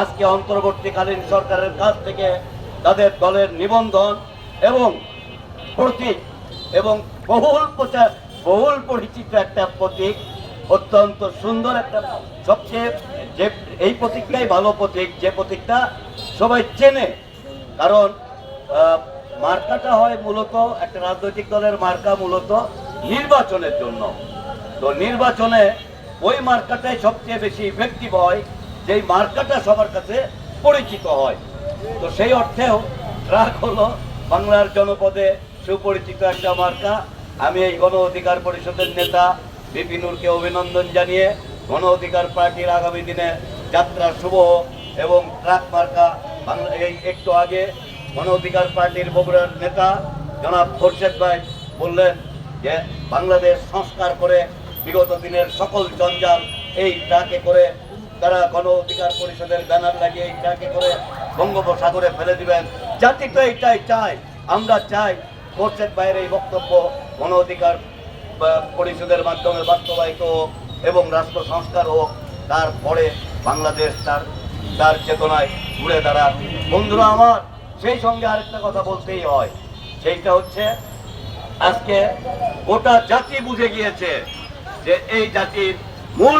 আজকে অন্তর্বর্তীকালীন সরকারের কাছ থেকে তাদের দলের নিবন্ধন এবং প্রতীক এবং বহুল পরিচিত একটা প্রতীক, অত্যন্ত সুন্দর একটা, সবচেয়ে যে এই প্রতীকটাই ভালো প্রতীক, যে প্রতীকটা সবাই চেনে। কারণ মার্কাটা হয় মূলত একটা রাজনৈতিক দলের মার্কা মূলত নির্বাচনের জন্য। তো নির্বাচনে ওই মার্কাটাই সবচেয়ে বেশি ইফেক্টিভ হয়, যেই মার্কাটা সবার কাছে পরিচিত হয়। তো সেই অর্থেও ট্রাক হলো বাংলার জনপদে সুপরিচিত একটা মার্কা। আমি এই গণ অধিকার পরিষদের নেতা বিপিনুরকে অভিনন্দন জানিয়ে গণ অধিকার পার্টির আগামী দিনে যাত্রা শুভ হোক। এবং ট্রাক মার্কা বাংলা, এই একটু আগে গণ অধিকার পার্টির বগুড়ার নেতা জনাব খোরশেদ ভাই বললেন যে বাংলাদেশ সংস্কার করে বিগত দিনের সকল জঞ্জাল এই ট্রাকে করে তারা গণ অধিকার পরিষদের ব্যানার লাগিয়ে এই ট্রাকে করে বঙ্গোপসাগরে ফেলে দিবেন। জাতি তো এইটাই চায়। আমরা চাই খোরশেদ ভাইয়ের এই বক্তব্য গণ অধিকার পরিষদের মাধ্যমে বাস্তবায়িত হোক এবং রাষ্ট্র সংস্কার হোক। তারপরে বাংলাদেশ তার চেতনায় ঘুরে দাঁড়াক। বন্ধুরা আমার, সেই সঙ্গে আরেকটা কথা বলতেই হয়, সেইটা হচ্ছে আজকে গোটা জাতি বুঝে গিয়েছে যে এই জাতির মূল